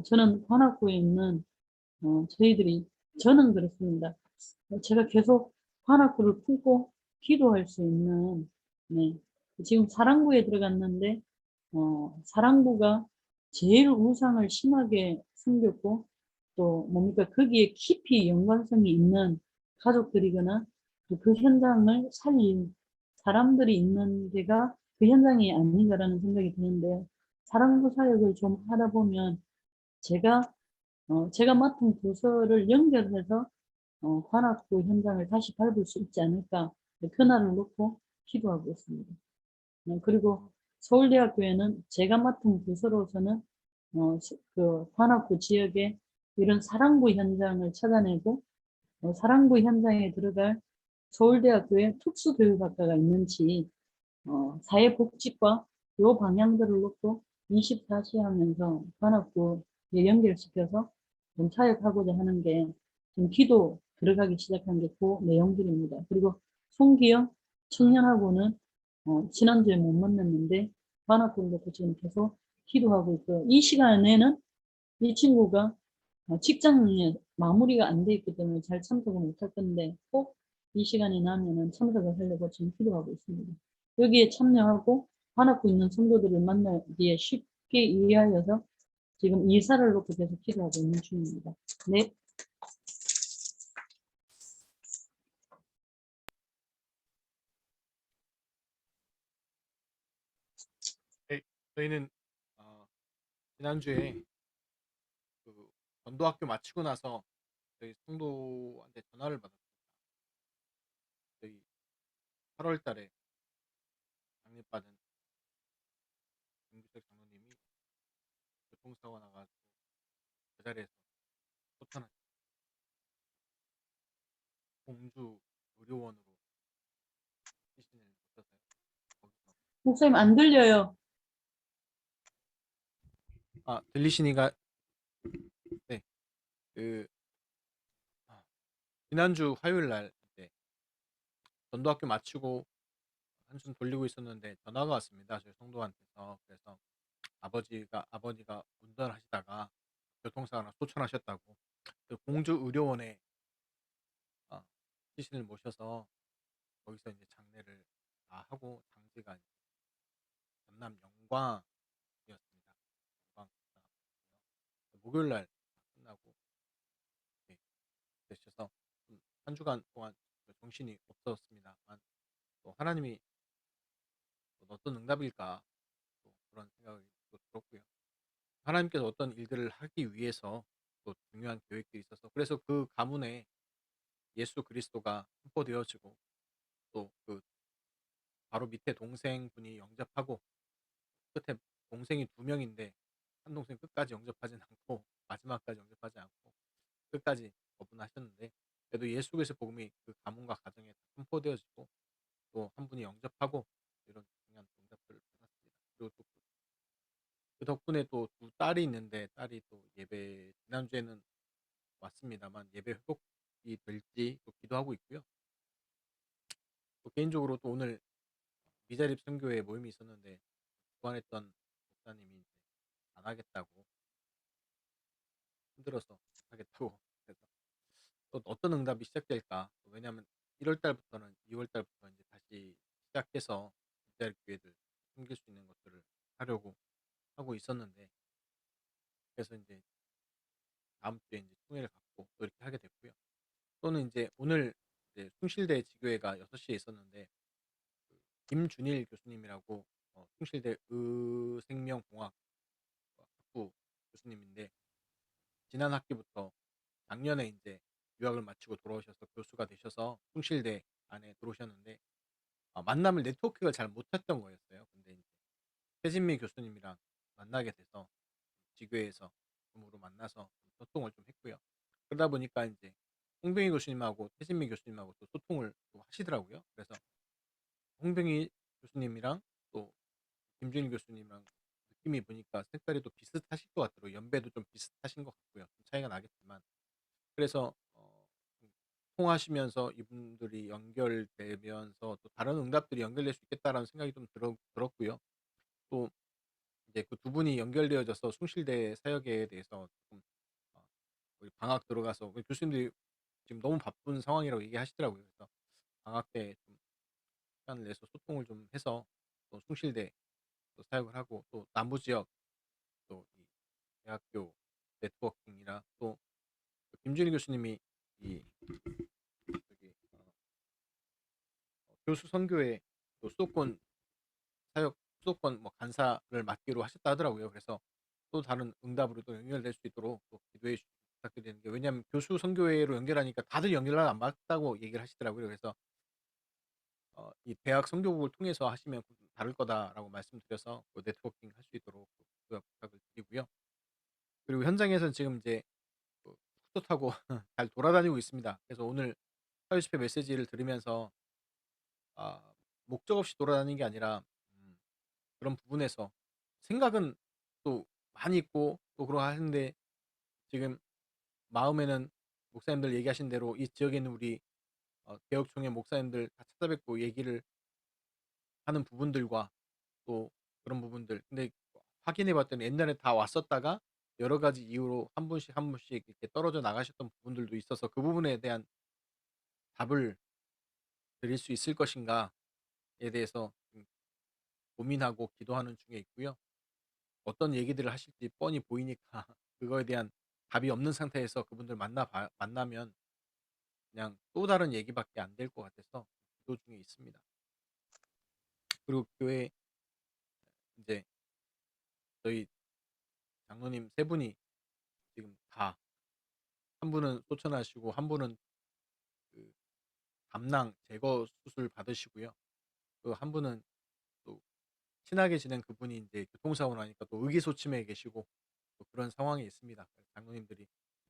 저는 관악구에 있는 저는 그렇습니다. 제가 계속 관악구를 품고 기도할 수 있는 네. 지금 사랑구에 들어갔는데 사랑부가 제일 우상을 심하게 숨겼고 또 뭡니까 거기에 깊이 연관성이 있는 가족들이거나 또 그 현장을 살린 사람들이 있는 데가 그 현장이 아닌가라는 생각이 드는데 사랑부 사역을 좀 하다 보면 제가 맡은 부서를 연결해서 관악구 현장을 다시 밟을 수 있지 않을까 그날을 놓고 기도하고 있습니다. 그리고 서울대학교에는 제가 맡은 부서로서는 그 관악구 지역에 이런 사랑부 현장을 찾아내고 사랑부 현장에 들어갈 서울대학교에 특수교육학과가 있는지 사회복지과 요 방향들을 놓고 24시 하면서 관악구에 연결시켜서 좀 사역하고자 하는 게 좀 기도 들어가기 시작한 게 그 내용들입니다. 그리고 송기영 청년하고는 지난주에 못 만났는데 관악구에서 지금 계속 기도하고 있고요. 이 시간에는 이 친구가 직장에 마무리가 안 돼 있기 때문에 잘 참석을 못할 건데 꼭 이 시간이 나면은 참석을 하려고 지금 기도하고 있습니다. 여기에 참여하고 관악구 있는 성도들을 만나기에 쉽게 이해하여서 지금 이사를 놓고 계속 기도하고 있는 중입니다. 네. 네, 저희는 지난주에 그 전도학교 마치고 나서 저희 성도한테 전화를 받았습니다. 저희 8월 달에 장립받은 김규석 장로님이 교통사고 나가지고 그 자리에서 소천하셨어요. 공주 의료원으로 시신을 묻혀서요. 거기서 목사님 안 들려요. 들리시니까 네, 그 지난주 화요일 날 이제 전도학교 마치고 한숨 돌리고 있었는데 전화가 왔습니다. 저희 성도한테서. 그래서 아버지가 운전하시다가 교통사고나 소천하셨다고 그 공주 의료원에 시신을 모셔서 거기서 이제 장례를 다 하고 당지가 이제 전남 영광이었습니다. 영광 목요일 날 끝나고 네, 되셔서 한 주간 동안 정신이 없었습니다만 또 하나님이 또 어떤 응답일까 또 그런 생각이 또 들었고요. 하나님께서 어떤 일들을 하기 위해서 또 중요한 계획들이 있어서 그래서 그 가문에 예수 그리스도가 선포되어지고 또 그 바로 밑에 동생분이 영접하고 끝에 동생이 두 명인데 한 동생 끝까지 영접하진 않고 마지막까지 영접하지 않고 끝까지 거분하셨는데 그래도 예수 그리스도 복음이 그 가문과 가정에 선포되어지고 또 한 분이 영접하고 이런 중요한 응답들을 받았습니다. 그리고 또 그 덕분에 또 두 딸이 있는데 딸이 또 예배 지난주에는 왔습니다만 예배 회복이 될지 또 기도하고 있고요. 또 개인적으로 또 오늘 미자립 선교회 모임이 있었는데 주관했던 목사님이 이제 안 하겠다고 힘들어서 하겠다고 그래서 또 어떤 응답이 시작될까? 왜냐하면 1월 달부터는 2월 달부터 이제 다시 시작해서 미자립 교회들 숨길 수 있는 것들을 하려고 하고 있었는데 그래서 이제 다음 주에 이제 총회를 갖고 또 이렇게 하게 됐고요. 또는 이제 오늘 이제 숭실대 지교회가 6시에 있었는데 그 김준일 교수님이라고 숭실대 의생명공학 학부 교수님인데 지난 학기부터 작년에 이제 유학을 마치고 돌아오셔서 교수가 되셔서 숭실대 안에 들어오셨는데 만남을 네트워크가 잘 못했던 거였어요. 근데 이제 최진미 교수님이랑 만나게 돼서 지교회에서 줌으로 만나서 소통을 좀 했고요. 그러다 보니까 이제 홍병희 교수님하고 최진미 교수님하고 또 소통을 또 하시더라고요. 그래서 홍병희 교수님이랑 또 김준일 교수님이랑 느낌이 보니까 색깔이 또 비슷하실 것 같더라고요. 연배도 좀 비슷하신 것 같고요. 좀 차이가 나겠지만 그래서 통하시면서 이분들이 연결되면서 또 다른 응답들이 연결될 수 있겠다라는 생각이 좀 들었고요. 또 이제 그 두 분이 연결되어져서 숭실대 사역에 대해서 조금 우리 방학 들어가서 우리 교수님들이 지금 너무 바쁜 상황이라고 얘기하시더라고요. 그래서 방학 때 좀 시간을 내서 소통을 좀 해서 또 숭실대 또 사역을 하고 또 남부 지역 또 이 대학교 네트워킹이나 또 김준희 교수님이 이 저기 교수 선교회 또 수도권 사역 수도권 뭐 간사를 맡기로 하셨다 하더라고요. 그래서 또 다른 응답으로 또 연결될 수 있도록 또 기도해 주시기 부탁드리는 게, 왜냐하면 교수 선교회로 연결하니까 다들 연결을 안 받다고 얘기를 하시더라고요. 그래서 이 대학 선교국을 통해서 하시면 좀 다를 거다라고 말씀드려서 또 네트워킹 할 수 있도록 또 부탁을 드리고요. 그리고 현장에서는 지금 이제 숙소 타고 잘 돌아다니고 있습니다. 그래서 오늘 사회 집회 메시지를 들으면서 목적 없이 돌아다니는 게 아니라 그런 부분에서 생각은 또 많이 있고 또 그러고 하는데, 지금 마음에는 목사님들 얘기하신 대로 이 지역에 있는 우리 개혁총회 목사님들 다 찾아뵙고 얘기를 하는 부분들과 또 그런 부분들, 근데 확인해 봤더니 옛날에 다 왔었다가 여러 가지 이유로 한 분씩 한 분씩 이렇게 떨어져 나가셨던 부분들도 있어서 그 부분에 대한 답을 드릴 수 있을 것인가에 대해서 고민하고 기도하는 중에 있고요. 어떤 얘기들을 하실지 뻔히 보이니까 그거에 대한 답이 없는 상태에서 그분들 만나면 그냥 또 다른 얘기밖에 안 될 것 같아서 기도 중에 있습니다. 그리고 교회 이제 저희 장로님 세 분이 지금 다, 한 분은 소천하시고 한 분은 그 담낭 제거 수술 받으시고요. 또 한 분은 또 친하게 지낸 그분이 이제 교통사고 나니까 또 의기소침해 계시고 또 그런 상황이 있습니다. 장로님들이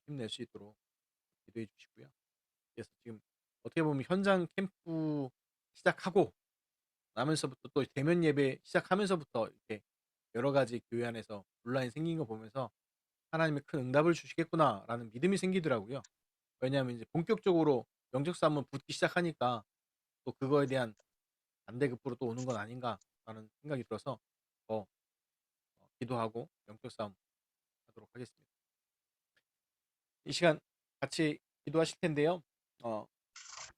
힘낼 수 있도록 기도해 주시고요. 그래서 지금 어떻게 보면 현장 캠프 시작하고 나면서부터 또 대면 예배 시작하면서부터 이렇게 여러 가지 교회 안에서 온라인 생긴 거 보면서 하나님의 큰 응답을 주시겠구나라는 믿음이 생기더라고요. 왜냐하면 이제 본격적으로 영적사 한번 붙기 시작하니까 또 그거에 대한 반대급부로 또 오는 건 아닌가라는 생각이 들어서 더 기도하고 영적 싸움 하도록 하겠습니다. 이 시간 같이 기도하실 텐데요.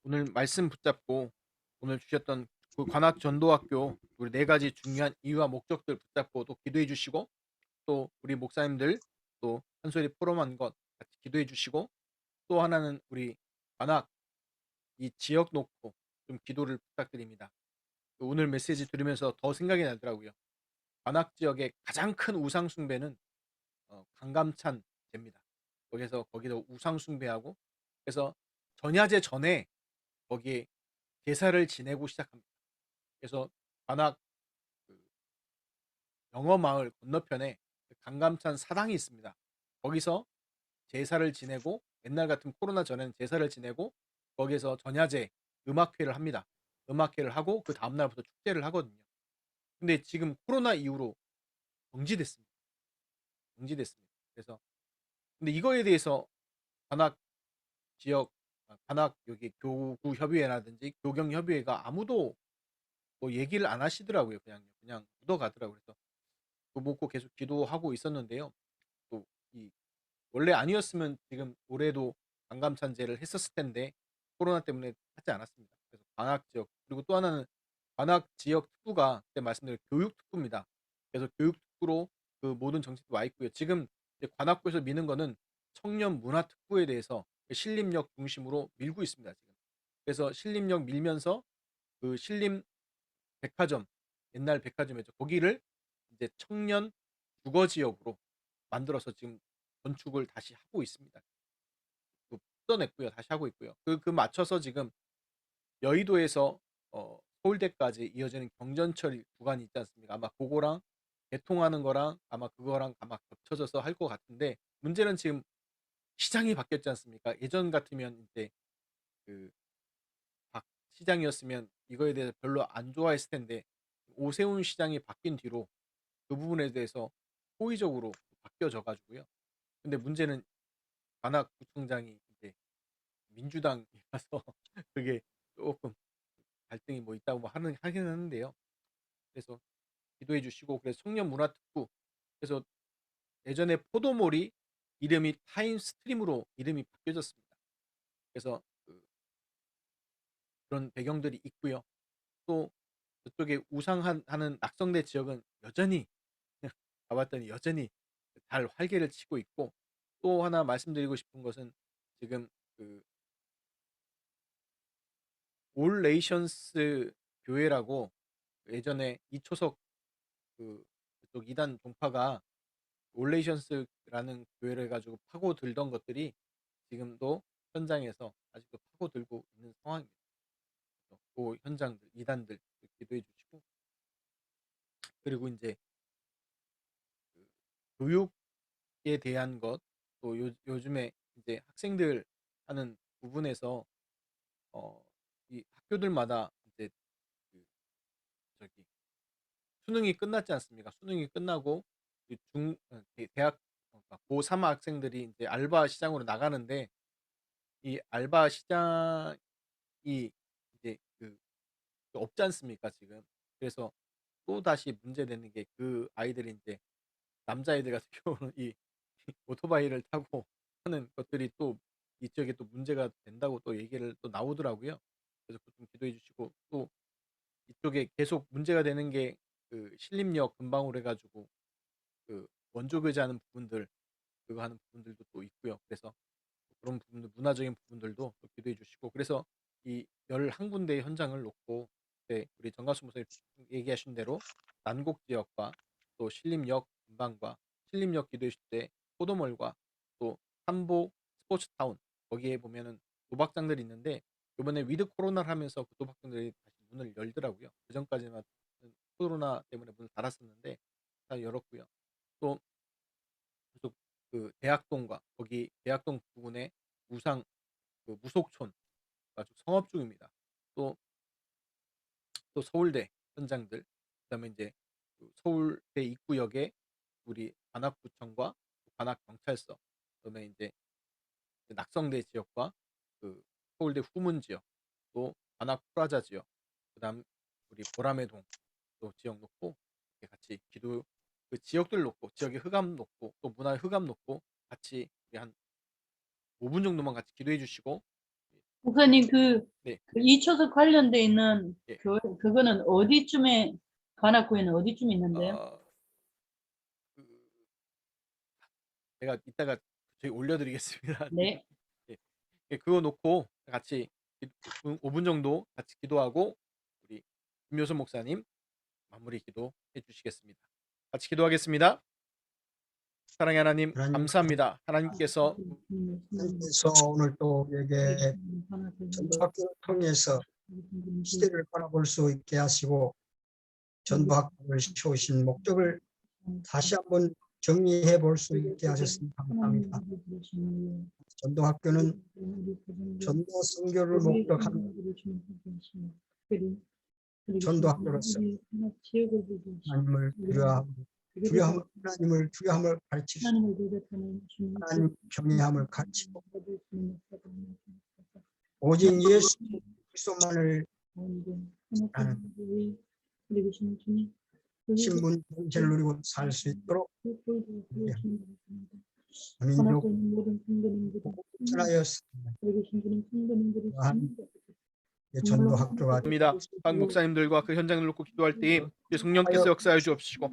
오늘 말씀 붙잡고 오늘 주셨던 그 관악 전도학교 우리 네 가지 중요한 이유와 목적들 붙잡고 또 기도해 주시고, 또 우리 목사님들 또 한소리 포럼한 것 같이 기도해 주시고, 또 하나는 우리 관악 이 지역 놓고 좀 기도를 부탁드립니다. 오늘 메시지 들으면서 더 생각이 나더라고요. 관악 지역의 가장 큰 우상 숭배는 강감찬 제입니다. 거기서 우상 숭배하고, 그래서 전야제 전에 거기에 제사를 지내고 시작합니다. 그래서 관악 그 영어 마을 건너편에 강감찬 사당이 있습니다. 거기서 제사를 지내고, 옛날 같은 코로나 전에는 제사를 지내고 거기에서 전야제 음악회를 합니다. 음악회를 하고 그 다음 날부터 축제를 하거든요. 근데 지금 코로나 이후로 정지됐습니다. 정지됐습니다. 그래서 근데 이거에 대해서 관악 지역 관악 여기 교구 협의회라든지 교경 협의회가 아무도 뭐 얘기를 안 하시더라고요. 그냥 묻어가더라고요. 그래서 그거 묻고 계속 기도하고 있었는데요. 또 이 원래 아니었으면 지금 올해도 강감찬제를 했었을 텐데 코로나 때문에 하지 않았습니다. 그래서 관악 지역, 그리고 또 하나는 관악 지역 특구가 그때 말씀드린 교육 특구입니다. 그래서 교육 특구로 그 모든 정책도 와 있고요. 지금 이제 관악구에서 미는 거는 청년 문화 특구에 대해서 신림역 중심으로 밀고 있습니다. 지금. 그래서 신림역 밀면서 그 신림 백화점, 옛날 백화점이죠. 거기를 이제 청년 주거 지역으로 만들어서 지금 건축을 다시 하고 있습니다. 뜯어냈고요. 다시 하고 있고요. 그 맞춰서 지금 여의도에서 서울대까지 이어지는 경전철 구간이 있지 않습니까? 아마 그거랑 개통하는 거랑 아마 그거랑 아마 겹쳐져서 할 것 같은데, 문제는 지금 시장이 바뀌었지 않습니까? 예전 같으면 이제 그 박 시장이었으면 이거에 대해서 별로 안 좋아했을 텐데, 오세훈 시장이 바뀐 뒤로 그 부분에 대해서 호의적으로 바뀌어져 가지고요. 근데 문제는 관악구청장이 이제 민주당이라서 그게 조금 갈등이 뭐 있다고 뭐 하긴 하는데요. 그래서 기도해 주시고, 그래서 청년 문화 특구, 그래서 예전에 포도몰이 이름이 타임 스트림으로 이름이 바뀌어졌습니다. 그래서 그런 배경들이 있고요. 또 저쪽에 우상하는 낙성대 지역은 여전히 가봤더니 여전히 잘 활개를 치고 있고, 또 하나 말씀드리고 싶은 것은 지금 그 올 네이션스 교회라고 예전에 이초석 그쪽 이단 종파가 올 네이션스라는 교회를 가지고 파고들던 것들이 지금도 현장에서 아직도 파고들고 있는 상황입니다. 그 현장들, 이단들 기도해 주시고, 그리고 이제 그 교육에 대한 것, 또 요즘에 이제 학생들 하는 부분에서 이 학교들마다 이제 그 저기 수능이 끝났지 않습니까? 수능이 끝나고 대학 그러니까 고3 학생들이 이제 알바 시장으로 나가는데, 이 알바 시장이 이제 없지 않습니까, 지금? 그래서 또 다시 문제되는 게 그 아이들이 이제 남자애들 같은 경우는 이 오토바이를 타고 하는 것들이 또 이쪽에 또 문제가 된다고 또 얘기를 또 나오더라고요. 그래서 그거 좀 기도해 주시고, 또 이쪽에 계속 문제가 되는 게 그 신림역 근방으로 해가지고 그 원조 교제하는 부분들, 그거 하는 부분들도 또 있고요. 그래서 그런 부분들, 문화적인 부분들도 또 기도해 주시고, 그래서 이 11군데의 현장을 놓고, 네, 우리 정가수 목사님 얘기하신 대로 난곡 지역과 또 신림역 근방과 신림역 기도해 주실 때 포도몰과 또 삼보 스포츠타운, 거기에 보면은 도박장들이 있는데, 이번에 위드 코로나를 하면서 그 도박장들이 다시 문을 열더라고요. 그 전까지는 코로나 때문에 문을 닫았었는데 다 열었고요. 또 그쪽 그 대학동과 거기 대학동 부근에 무상 무속촌 아주 성업 중입니다. 또 서울대 현장들, 그다음에 이제 그 서울대 입구역에 우리 관악구청과 관악경찰서, 그다음에 이제 낙성대 지역과 그 서울대 후문 지역, 또 관악프라자 지역, 그다음 우리 보라매동 또 지역 놓고 이렇게 같이 기도, 그 지역들 놓고, 지역의 흑암 놓고 또 문화의 흑암 놓고 같이 우리 한 5분 정도만 같이 기도해 주시고. 목사님 네. 그 이초석 관련돼 있는 예. 그거는 어디쯤에 관악구에는 어디쯤에 있는데요? 그 제가 이따가 저희 올려드리겠습니다. 네. 예, 그거 놓고 같이 5분 정도 같이 기도하고 우리 김효선 목사님 마무리 기도해 주시겠습니다. 같이 기도하겠습니다. 사랑의 하나님, 감사합니다. 하나님께서 오늘 또 우리에게 전도학교를 통해서 시대를 바라볼 수 있게 하시고 전도학교를 세우신 목적을 다시 한번 정리해 볼 수 있게 하셨으니 감사합니다. 전도학교는 전도 선교를 목적한 전도학교로서 하나님을 두려워하고 하나님을 두려움을 가르치시고 하나님 경외함을 가르치고 오직 예수 그리스도만을 아는 신분 정체를 누리고 살 수 있도록 민족 전하였습니다. 전도학교가 입니다. 각 목사님들과 그 현장을 놓고 기도할 때에 성령께서 역사해 주옵시고,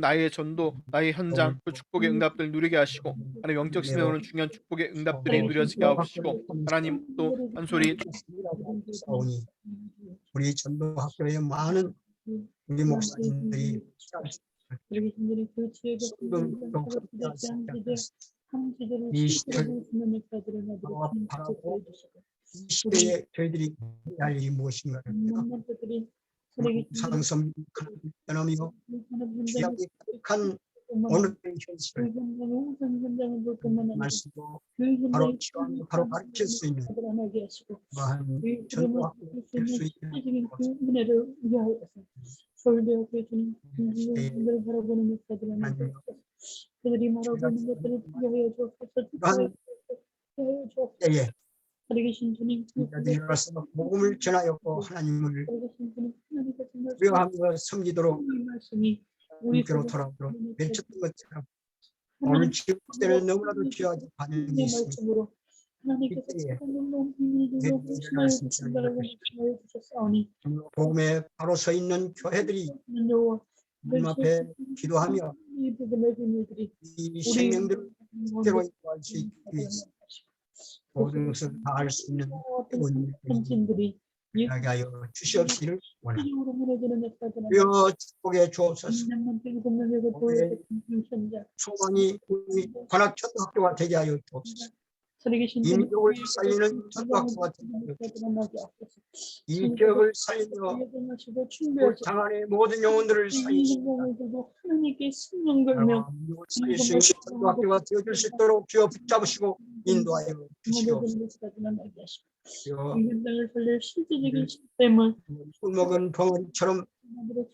나의 전도, 나의 현장, 그 축복의 응답들 누리게 하시고, 하나님 영적 시대에 오는 중요한 축복의 응답들이 누려지게 하옵시고, 하나님 또 한 소리 싸우니 우리 전도학교의 많은 우리 목사님들이 이 시대를 바라보고 이 시대에 저희들이 해야 할 일이 무엇인가를 상선 변함이요 귀하게 가득한 오늘의 현실을 말씀으로 바로 치유하며 바로 가르칠 수 있는 그러한 전도학교 될 수 있는 서울대학교 주님 을 바라보는 역사들 하나님 그들이 말하고 있는 것들을 피하여 주옵소서. 때에 살아계신 주님 자들이 일어나서 복음을 전하였고 하나님을 두려워하며 섬기도록 주님께로 돌아오도록 외쳤던 것처럼 오늘 지금 시대를 너무나도 귀하게 반응이 있습니다. 하나님께서 이때에 착한 놀라운 비밀들로 말씀하여 주신다라고 말씀하여 주셨사오니 복음에 바로 서 있는 교회들이 여호와 하나님 앞에 기도하며 이 복음의 비밀들이 이 생명들을 뜻대로 인도할 수 있기 위해서 모든 것을 다 할 수 있는 의원님들이 헌신들이 하게 하여 주시옵기를 원합니다. 예수로 무너지는 역사들은 주여 축복해 주옵소서. 인간만들이 본능에서 보여줬던 현장 소망이 우리 관악초등학교가 되게 하여 주옵소서. 살아계신 인격을 살리는 초등학교가 되게 하여 주옵소서. 이 지역을 살리며 우리 장안의 모든 영혼들을 살리시고 하나님께 승령 걸며 살릴 수 있는 초등학교가 되어줄 수 있도록 주여 붙잡으시고 인도하여 주시옵소서. 주여 현장을 살릴 실질적인 시스템을 술 먹은 덩어리처럼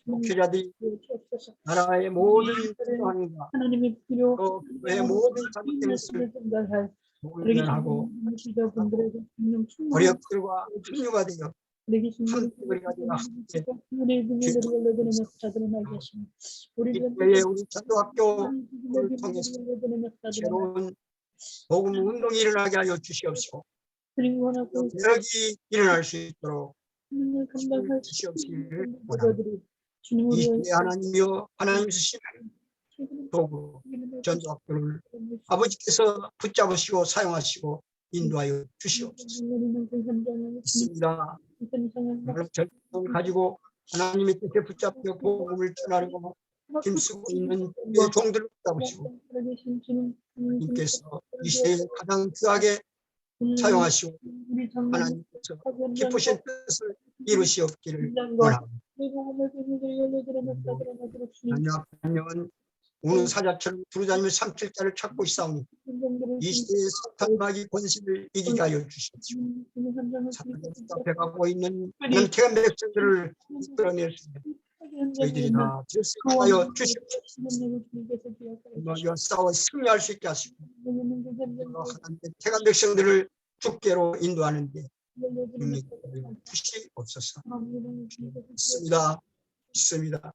목회자들이 나라의 모든 필요함과 하나님의 필요 또 교회의 모든 잘못된 것을 전달할 모면하고 지도분들에게 성령 충만한 어렵들과 합류가 되어 함께 이때에 우리 전도학교를 통해서 새로운 복음 운동이 일어나게 하여 주시옵시고 대역이 일어날 수 있도록 주시옵시기를 원합니다. 이 시대에 하나님이여 하나님 주신 도구 전도학교를 아버지께서 붙잡으시고 사용하시고 인도하여 주시옵소서. 있습니다. 전도를 가지고 하나님의 뜻에 붙잡혀 복음을 전하려고 힘쓰고 있는 의 종들을 붙잡으시고 하나님께서 이 시대에 가장 귀하게 사용하시고 하나님께서 기쁘신 뜻을 이루시옵기를 원합니다. 하나님은 우는 사자처럼 두루다니며 삼킬자를 찾고 있사오니 이 시대의 사탄마귀 권세를 이기게 하여 주십시오. 사탄에 붙잡혀가고 있는 연태한 백성들을 이끌어낼 수 있는 저희들이 다 질서하여 주십시오. 마귀와 싸워 승리할 수 있게 하시고 하나님의 태간 백성들을 주께로 인도하는 데 능력을 주시옵소서. 있습니다.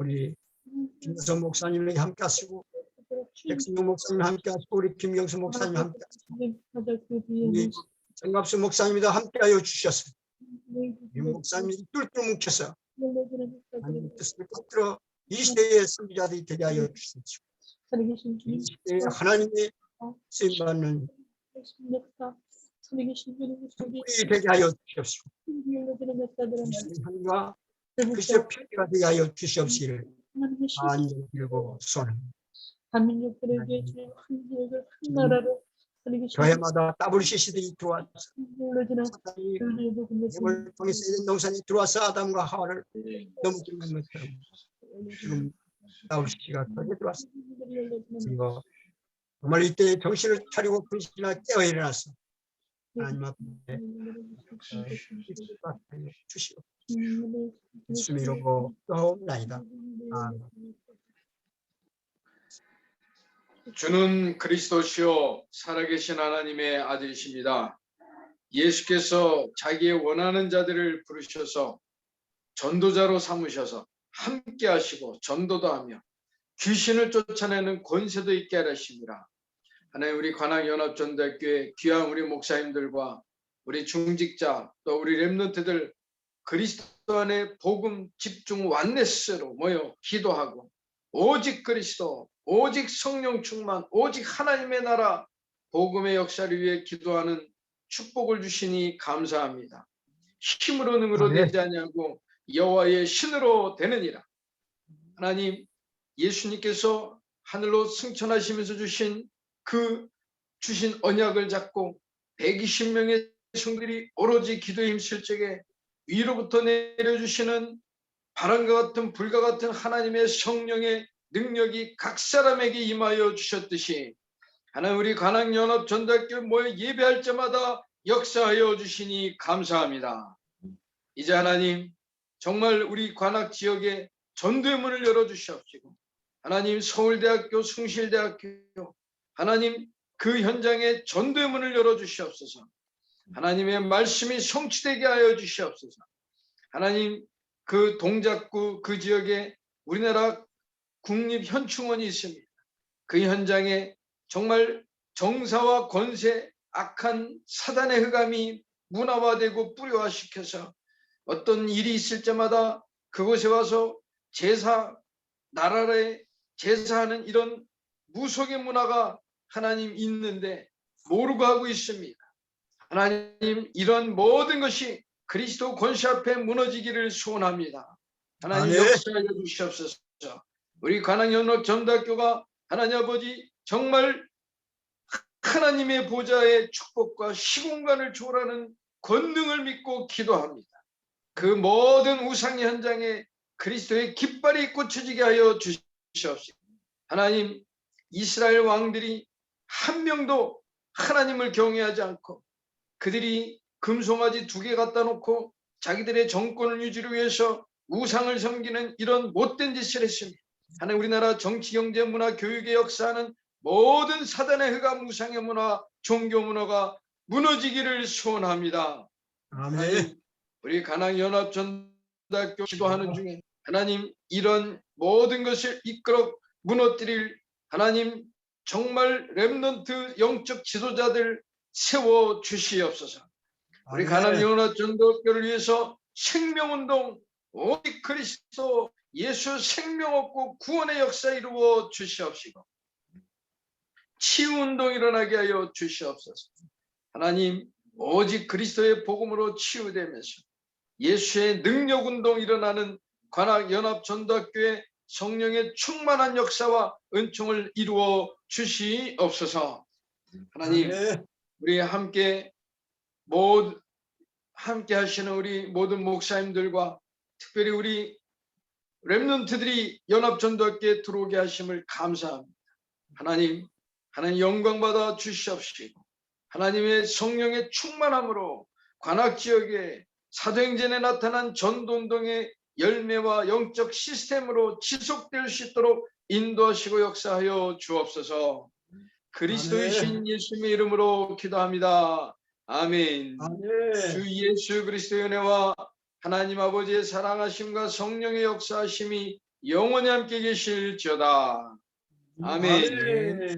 우리 김여성 목사님에게 함께 하시고 백승용 목사님 함께 하시고 우리 김경수 목사님 함께 하시고 우리 정갑수 목사님도 함께 하여 주셨어요. 이 목사님이 뚫뚫 뭉쳐서 하나님의 뜻을 받들어 이 시대의 선지자들이 되게 하여 주십시오. 이 시대에 하나님의 쓰임받는 우리 되게 하여 주십시오. 하나님과 그리스도의 편지가 되게 하여 주시옵시기를 간절히 빌고 소원합니다. 한민족들에게 한 지역을 한 나라로 교회마다 WCC들이 들어와서 사탄이 힘을 통해서 에덴 동산에 들어와서 아담과 하와를 넘어뜨린 것처럼 지금 WCC가 거기에 들어왔습니다. 그리고 정말 이때 정신을 차리고 근신이나 깨어 일어나서 하나님 앞에 주시오. 예수님 이러고 떠옵나이다. 아멘. 주는 그리스도시요 살아계신 하나님의 아들이십니다. 예수께서 자기의 원하는 자들을 부르셔서 전도자로 삼으셔서 함께 하시고 전도도 하며 귀신을 쫓아내는 권세도 있게 하십니다. 하나님 우리 관악연합전도학교의 귀한 우리 목사님들과 우리 중직자 또 우리 렘넌트들 그리스도 안에 복음 집중 완네스로 모여 기도하고 오직 그리스도 오직 성령 충만 오직 하나님의 나라 복음의 역사를 위해 기도하는 축복을 주시니 감사합니다. 힘으로 능으로 되지 아니하고 여호와의 신으로 되느니라. 하나님 예수님께서 하늘로 승천하시면서 주신 언약을 잡고 120명의 성들이 오로지 기도에 힘쓸 적에 위로부터 내려주시는 바람과 같은 불과 같은 하나님의 성령의 능력이 각 사람에게 임하여 주셨듯이 하나님 우리 관악연합전도학교 모여 예배할 때마다 역사하여 주시니 감사합니다. 이제 하나님 정말 우리 관악 지역에 전도의 문을 열어주시옵시고 하나님 서울대학교 숭실대학교 하나님 그 현장에 전도의 문을 열어주시옵소서. 하나님의 말씀이 성취되게 하여 주시옵소서. 하나님 그 동작구 그 지역에 우리나라 국립현충원이 있습니다. 그 현장에 정말 정사와 권세, 악한 사단의 흑암이 문화화되고 뿌리화시켜서 어떤 일이 있을 때마다 그곳에 와서 나라에 제사하는 이런 무속의 문화가 하나님 있는데 모르고 하고 있습니다. 하나님, 이런 모든 것이 그리스도 권세 앞에 무너지기를 소원합니다. 하나님, 아멘. 역사해 주시옵소서. 우리 관악연합 전도학교가 하나님 아버지 정말 하나님의 보좌의 축복과 시공간을 초월하는 권능을 믿고 기도합니다. 그 모든 우상 현장에 그리스도의 깃발이 꽂혀지게 하여 주시옵소서. 하나님, 이스라엘 왕들이 한 명도 하나님을 경외하지 않고 그들이 금송아지 2개 갖다 놓고 자기들의 정권을 유지를 위해서 우상을 섬기는 이런 못된 짓을 했습니다. 하나님, 우리나라 정치, 경제, 문화, 교육의 역사는 모든 사단의 흑암 우상의 문화, 종교 문화가 무너지기를 소원합니다. 아멘. 하나님, 우리 관악연합전도학교 기도하는 중에 하나님, 이런 모든 것을 이끌어 무너뜨릴 하나님 정말 렘넌트 영적 지도자들 세워 주시옵소서. 우리 아멘. 관악연합전도학교를 위해서 생명운동, 오직 그리스도 예수 생명 없고 구원의 역사 이루어 주시옵시고 치유운동 일어나게 하여 주시옵소서. 하나님, 오직 그리스도의 복음으로 치유되면서 예수의 능력운동 일어나는 관악연합전도학교의 성령의 충만한 역사와 은총을 이루어 주시옵소서. 하나님, 아멘. 우리 함께 하시는 우리 모든 목사님들과 특별히 우리 렘넌트들이 연합전도학교에 들어오게 하심을 감사합니다. 하나님 영광 받아 주시옵시고 하나님의 성령의 충만함으로 관악지역에 사도행전에 나타난 전도운동의 열매와 영적 시스템으로 지속될 수 있도록 인도하시고 역사하여 주옵소서. 그리스도이신 예수님의 이름으로 기도합니다. 아멘. 아멘. 주 예수 그리스도의 은혜와 하나님 아버지의 사랑하심과 성령의 역사하심이 영원히 함께 계실지어다. 아멘. 아멘.